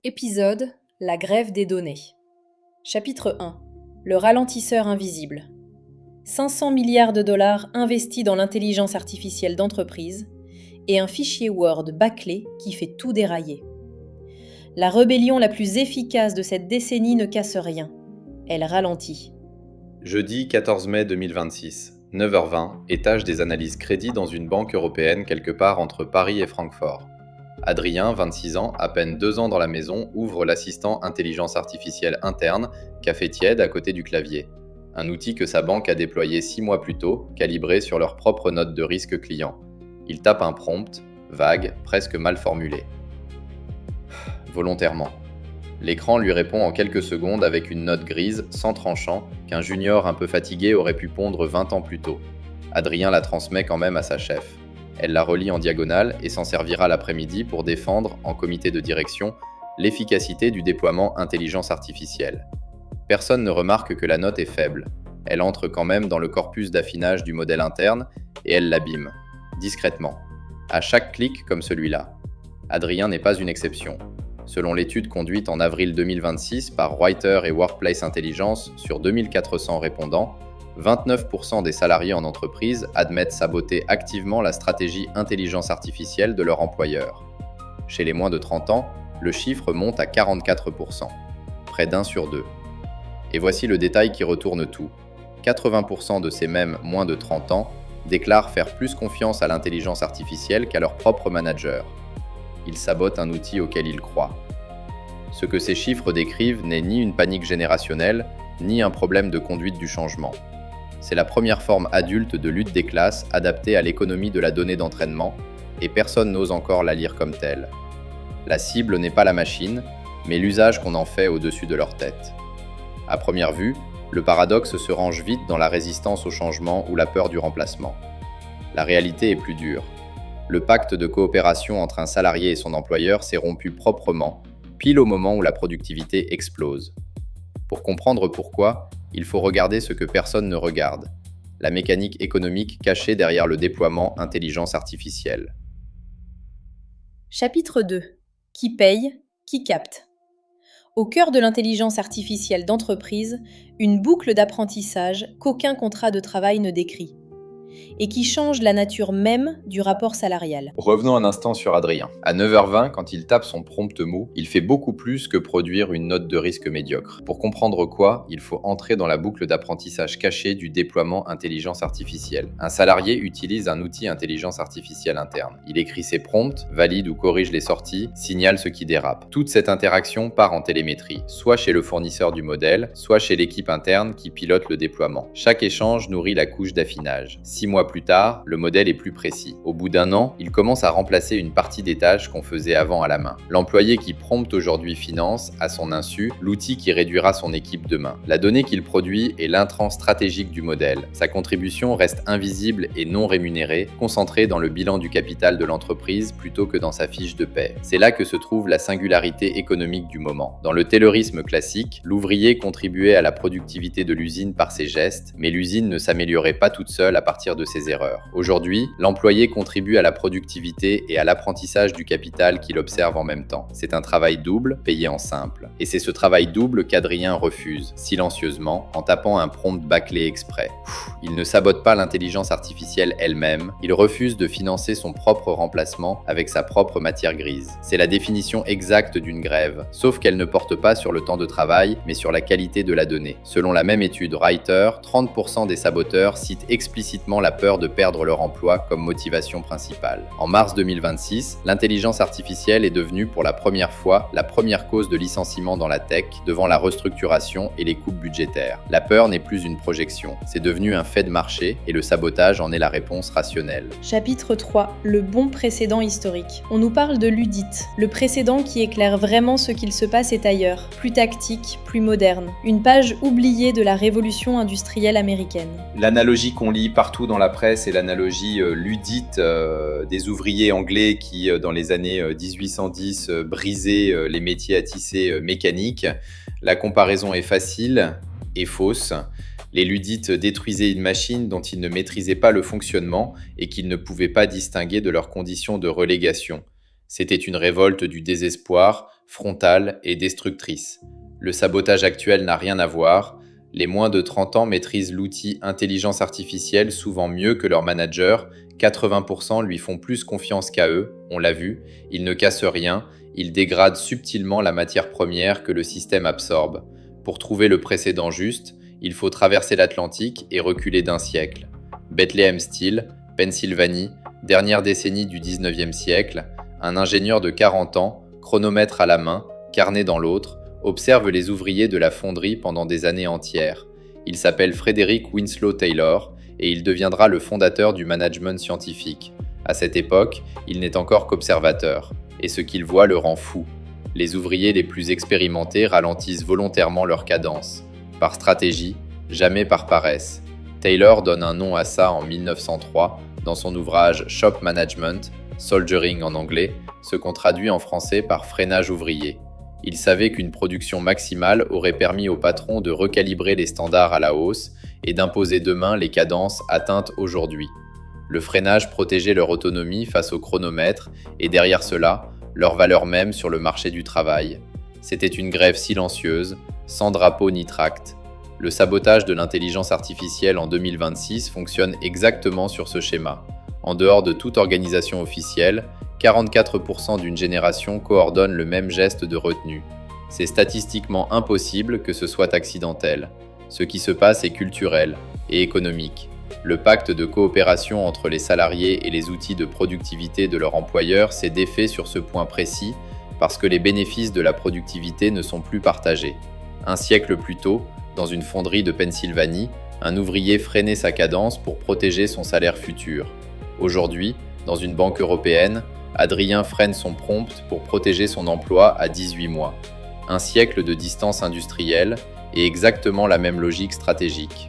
Épisode La grève des données. Chapitre 1 Le ralentisseur invisible. 500 milliards de dollars investis dans l'intelligence artificielle d'entreprise et un fichier Word bâclé qui fait tout dérailler. La rébellion la plus efficace de cette décennie ne casse rien. Elle ralentit. Jeudi 14 mai 2026, 9h20, étage des analyses crédit dans une banque européenne quelque part entre Paris et Francfort. Adrien, 26 ans, à peine 2 ans dans la maison, ouvre l'assistant intelligence artificielle interne, Café Tiède, à côté du clavier. Un outil que sa banque a déployé 6 mois plus tôt, calibré sur leur propre note de risque client. Il tape un prompt, vague, presque mal formulé. Volontairement. L'écran lui répond en quelques secondes avec une note grise, sans tranchant, qu'un junior un peu fatigué aurait pu pondre 20 ans plus tôt. Adrien la transmet quand même à sa chef. Elle la relie en diagonale et s'en servira l'après-midi pour défendre, en comité de direction, l'efficacité du déploiement intelligence artificielle. Personne ne remarque que la note est faible. Elle entre quand même dans le corpus d'affinage du modèle interne et elle l'abîme, discrètement, à chaque clic comme celui-là. Adrien n'est pas une exception. Selon l'étude conduite en avril 2026 par Reuters et Workplace Intelligence sur 2400 répondants, 29% des salariés en entreprise admettent saboter activement la stratégie intelligence artificielle de leur employeur. Chez les moins de 30 ans, le chiffre monte à 44%, près d'1 sur 2. Et voici le détail qui retourne tout. 80% de ces mêmes moins de 30 ans déclarent faire plus confiance à l'intelligence artificielle qu'à leur propre manager. Ils sabotent un outil auquel ils croient. Ce que ces chiffres décrivent n'est ni une panique générationnelle, ni un problème de conduite du changement. C'est la première forme adulte de lutte des classes adaptée à l'économie de la donnée d'entraînement, et personne n'ose encore la lire comme telle. La cible n'est pas la machine, mais l'usage qu'on en fait au-dessus de leur tête. À première vue, le paradoxe se range vite dans la résistance au changement ou la peur du remplacement. La réalité est plus dure. Le pacte de coopération entre un salarié et son employeur s'est rompu proprement, pile au moment où la productivité explose. Pour comprendre pourquoi, il faut regarder ce que personne ne regarde, la mécanique économique cachée derrière le déploiement intelligence artificielle. Chapitre 2 Qui paye, qui capte. Au cœur de l'intelligence artificielle d'entreprise, une boucle d'apprentissage qu'aucun contrat de travail ne décrit, et qui change la nature même du rapport salarial. Revenons un instant sur Adrien. À 9h20, quand il tape son prompt mot, il fait beaucoup plus que produire une note de risque médiocre. Pour comprendre quoi, il faut entrer dans la boucle d'apprentissage cachée du déploiement intelligence artificielle. Un salarié utilise un outil intelligence artificielle interne. Il écrit ses prompts, valide ou corrige les sorties, signale ce qui dérape. Toute cette interaction part en télémétrie, soit chez le fournisseur du modèle, soit chez l'équipe interne qui pilote le déploiement. Chaque échange nourrit la couche d'affinage. 6 mois plus tard, le modèle est plus précis. Au bout d'1 an, il commence à remplacer une partie des tâches qu'on faisait avant à la main. L'employé qui prompte aujourd'hui finance, à son insu, l'outil qui réduira son équipe demain. La donnée qu'il produit est l'intrant stratégique du modèle. Sa contribution reste invisible et non rémunérée, concentrée dans le bilan du capital de l'entreprise plutôt que dans sa fiche de paie. C'est là que se trouve la singularité économique du moment. Dans le taylorisme classique, l'ouvrier contribuait à la productivité de l'usine par ses gestes, mais l'usine ne s'améliorait pas toute seule à partir de ses erreurs. Aujourd'hui, l'employé contribue à la productivité et à l'apprentissage du capital qu'il observe en même temps. C'est un travail double, payé en simple. Et c'est ce travail double qu'Adrien refuse, silencieusement, en tapant un prompt bâclé exprès. Il ne sabote pas l'intelligence artificielle elle-même, il refuse de financer son propre remplacement avec sa propre matière grise. C'est la définition exacte d'une grève, sauf qu'elle ne porte pas sur le temps de travail, mais sur la qualité de la donnée. Selon la même étude Reuters, 30% des saboteurs citent explicitement la peur de perdre leur emploi comme motivation principale. En mars 2026, l'intelligence artificielle est devenue pour la première fois la première cause de licenciement dans la tech devant la restructuration et les coupes budgétaires. La peur n'est plus une projection, c'est devenu un fait de marché et le sabotage en est la réponse rationnelle. Chapitre 3 Le bon précédent historique. On nous parle de l'UDIT, le précédent qui éclaire vraiment ce qu'il se passe est ailleurs, plus tactique, plus moderne. Une page oubliée de la révolution industrielle américaine. L'analogie qu'on lit partout dans la presse est l'analogie ludite des ouvriers anglais qui, dans les années 1810, brisaient les métiers à tisser mécaniques. La comparaison est facile et fausse. Les ludites détruisaient une machine dont ils ne maîtrisaient pas le fonctionnement et qu'ils ne pouvaient pas distinguer de leurs conditions de relégation. C'était une révolte du désespoir frontale et destructrice. Le sabotage actuel n'a rien à voir. Les moins de 30 ans maîtrisent l'outil intelligence artificielle souvent mieux que leurs managers. 80% lui font plus confiance qu'à eux, on l'a vu. Ils ne cassent rien, ils dégradent subtilement la matière première que le système absorbe. Pour trouver le précédent juste, il faut traverser l'Atlantique et reculer d'un siècle. Bethlehem Steel, Pennsylvanie, dernière décennie du 19e siècle, un ingénieur de 40 ans, chronomètre à la main, carnet dans l'autre, observe les ouvriers de la fonderie pendant des années entières. Il s'appelle Frederick Winslow Taylor et il deviendra le fondateur du management scientifique. À cette époque, il n'est encore qu'observateur, et ce qu'il voit le rend fou. Les ouvriers les plus expérimentés ralentissent volontairement leur cadence. Par stratégie, jamais par paresse. Taylor donne un nom à ça en 1903 dans son ouvrage Shop Management, Soldiering en anglais, ce qu'on traduit en français par freinage ouvrier. Il savait qu'une production maximale aurait permis au patron de recalibrer les standards à la hausse et d'imposer demain les cadences atteintes aujourd'hui. Le freinage protégeait leur autonomie face au chronomètre et derrière cela, leur valeur même sur le marché du travail. C'était une grève silencieuse, sans drapeau ni tract. Le sabotage de l'intelligence artificielle en 2026 fonctionne exactement sur ce schéma. En dehors de toute organisation officielle, 44% d'une génération coordonne le même geste de retenue. C'est statistiquement impossible que ce soit accidentel. Ce qui se passe est culturel et économique. Le pacte de coopération entre les salariés et les outils de productivité de leur employeur s'est défait sur ce point précis parce que les bénéfices de la productivité ne sont plus partagés. Un siècle plus tôt, dans une fonderie de Pennsylvanie, un ouvrier freinait sa cadence pour protéger son salaire futur. Aujourd'hui, dans une banque européenne, Adrien freine son prompt pour protéger son emploi à 18 mois. Un siècle de distance industrielle et exactement la même logique stratégique.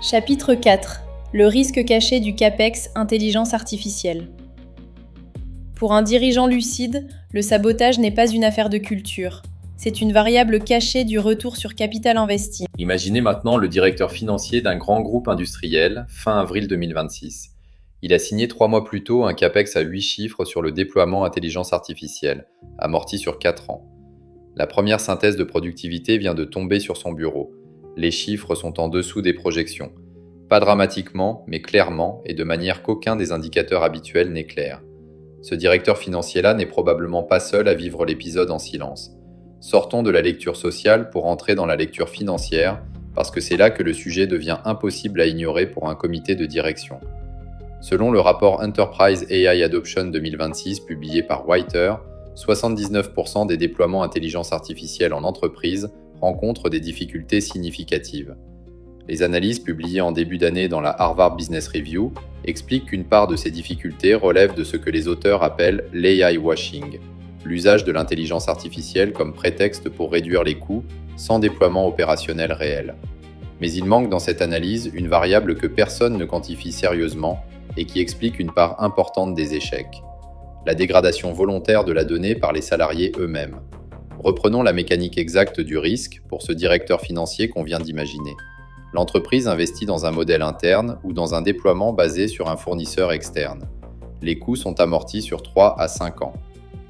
Chapitre 4. Le risque caché du CAPEX intelligence artificielle. Pour un dirigeant lucide, le sabotage n'est pas une affaire de culture. C'est une variable cachée du retour sur capital investi. Imaginez maintenant le directeur financier d'un grand groupe industriel, fin avril 2026. Il a signé 3 mois plus tôt un CAPEX à 8 chiffres sur le déploiement intelligence artificielle, amorti sur 4 ans. La première synthèse de productivité vient de tomber sur son bureau. Les chiffres sont en dessous des projections. Pas dramatiquement, mais clairement et de manière qu'aucun des indicateurs habituels n'est clair. Ce directeur financier-là n'est probablement pas seul à vivre l'épisode en silence. Sortons de la lecture sociale pour entrer dans la lecture financière, parce que c'est là que le sujet devient impossible à ignorer pour un comité de direction. Selon le rapport Enterprise AI Adoption 2026 publié par Whiter, 79% des déploiements intelligence artificielle en entreprise rencontrent des difficultés significatives. Les analyses publiées en début d'année dans la Harvard Business Review expliquent qu'une part de ces difficultés relève de ce que les auteurs appellent l'AI washing, l'usage de l'intelligence artificielle comme prétexte pour réduire les coûts sans déploiement opérationnel réel. Mais il manque dans cette analyse une variable que personne ne quantifie sérieusement et qui explique une part importante des échecs. La dégradation volontaire de la donnée par les salariés eux-mêmes. Reprenons la mécanique exacte du risque pour ce directeur financier qu'on vient d'imaginer. L'entreprise investit dans un modèle interne ou dans un déploiement basé sur un fournisseur externe. Les coûts sont amortis sur 3 à 5 ans.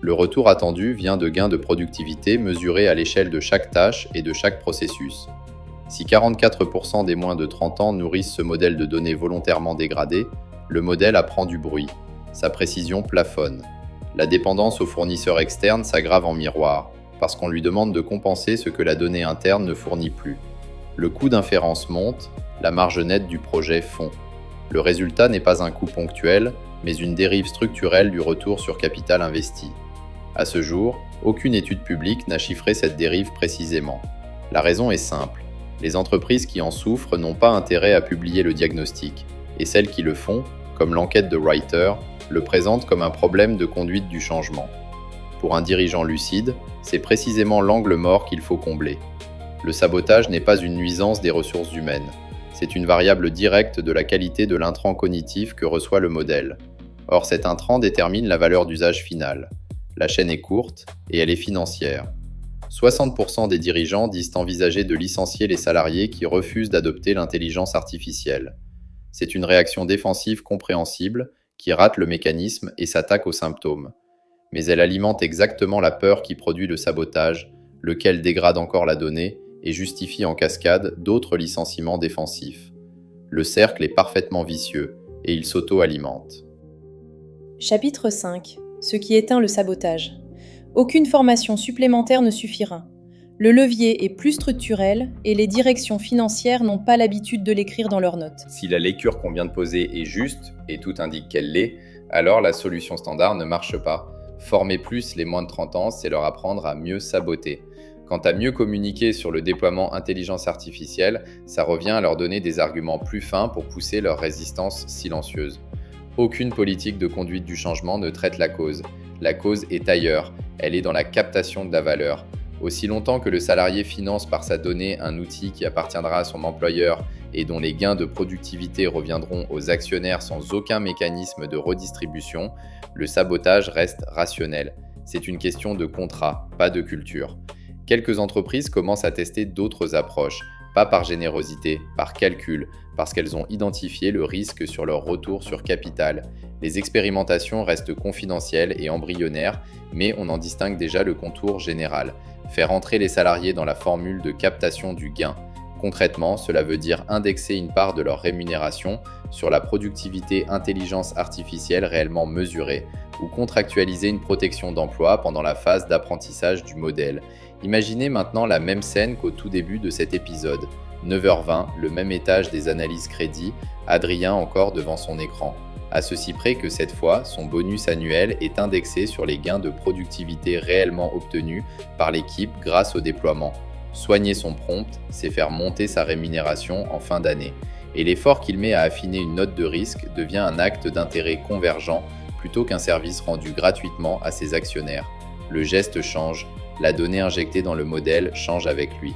Le retour attendu vient de gains de productivité mesurés à l'échelle de chaque tâche et de chaque processus. Si 44% des moins de 30 ans nourrissent ce modèle de données volontairement dégradé, le modèle apprend du bruit. Sa précision plafonne. La dépendance aux fournisseurs externes s'aggrave en miroir, parce qu'on lui demande de compenser ce que la donnée interne ne fournit plus. Le coût d'inférence monte, la marge nette du projet fond. Le résultat n'est pas un coût ponctuel, mais une dérive structurelle du retour sur capital investi. À ce jour, aucune étude publique n'a chiffré cette dérive précisément. La raison est simple. Les entreprises qui en souffrent n'ont pas intérêt à publier le diagnostic, et celles qui le font, comme l'enquête de Reuters, le présentent comme un problème de conduite du changement. Pour un dirigeant lucide, c'est précisément l'angle mort qu'il faut combler. Le sabotage n'est pas une nuisance des ressources humaines. C'est une variable directe de la qualité de l'intrant cognitif que reçoit le modèle. Or, cet intrant détermine la valeur d'usage finale. La chaîne est courte et elle est financière. 60% des dirigeants disent envisager de licencier les salariés qui refusent d'adopter l'intelligence artificielle. C'est une réaction défensive compréhensible qui rate le mécanisme et s'attaque aux symptômes. mais elle alimente exactement la peur qui produit le sabotage, lequel dégrade encore la donnée et justifie en cascade d'autres licenciements défensifs. Le cercle est parfaitement vicieux et il s'auto-alimente. Chapitre 5. Ce qui éteint le sabotage. Aucune formation supplémentaire ne suffira. Le levier est plus structurel et les directions financières n'ont pas l'habitude de l'écrire dans leurs notes. Si la lecture qu'on vient de poser est juste, et tout indique qu'elle l'est, alors la solution standard ne marche pas. Former plus les moins de 30 ans, c'est leur apprendre à mieux saboter. Quant à mieux communiquer sur le déploiement intelligence artificielle, ça revient à leur donner des arguments plus fins pour pousser leur résistance silencieuse. Aucune politique de conduite du changement ne traite la cause. La cause est ailleurs, elle est dans la captation de la valeur. Aussi longtemps que le salarié finance par sa donnée un outil qui appartiendra à son employeur et dont les gains de productivité reviendront aux actionnaires sans aucun mécanisme de redistribution, le sabotage reste rationnel. C'est une question de contrat, pas de culture. Quelques entreprises commencent à tester d'autres approches, pas par générosité, par calcul, parce qu'elles ont identifié le risque sur leur retour sur capital. Les expérimentations restent confidentielles et embryonnaires, mais on en distingue déjà le contour général. Faire entrer les salariés dans la formule de captation du gain. Concrètement, cela veut dire indexer une part de leur rémunération sur la productivité intelligence artificielle réellement mesurée, ou contractualiser une protection d'emploi pendant la phase d'apprentissage du modèle. Imaginez maintenant la même scène qu'au tout début de cet épisode. 9h20, le même étage des analyses crédit, Adrien encore devant son écran. À ceci près que cette fois, son bonus annuel est indexé sur les gains de productivité réellement obtenus par l'équipe grâce au déploiement. Soigner son prompt, c'est faire monter sa rémunération en fin d'année. Et l'effort qu'il met à affiner une note de risque devient un acte d'intérêt convergent plutôt qu'un service rendu gratuitement à ses actionnaires. Le geste change, la donnée injectée dans le modèle change avec lui.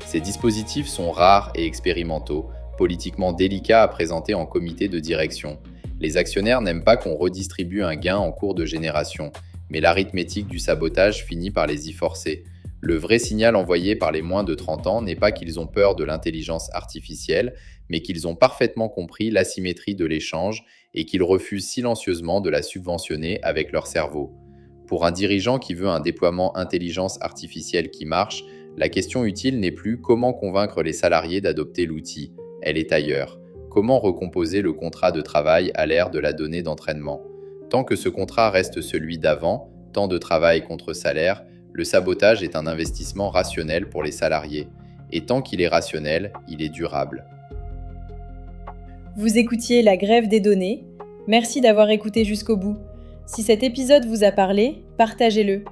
Ces dispositifs sont rares et expérimentaux, politiquement délicats à présenter en comité de direction. Les actionnaires n'aiment pas qu'on redistribue un gain en cours de génération, mais l'arithmétique du sabotage finit par les y forcer. Le vrai signal envoyé par les moins de 30 ans n'est pas qu'ils ont peur de l'intelligence artificielle, mais qu'ils ont parfaitement compris l'asymétrie de l'échange et qu'ils refusent silencieusement de la subventionner avec leur cerveau. Pour un dirigeant qui veut un déploiement intelligence artificielle qui marche, la question utile n'est plus comment convaincre les salariés d'adopter l'outil, elle est ailleurs. Comment recomposer le contrat de travail à l'ère de la donnée d'entraînement? Tant que ce contrat reste celui d'avant, temps de travail contre salaire, le sabotage est un investissement rationnel pour les salariés. Et tant qu'il est rationnel, il est durable. Vous écoutiez La Grève des données. Merci d'avoir écouté jusqu'au bout. Si cet épisode vous a parlé, partagez-le.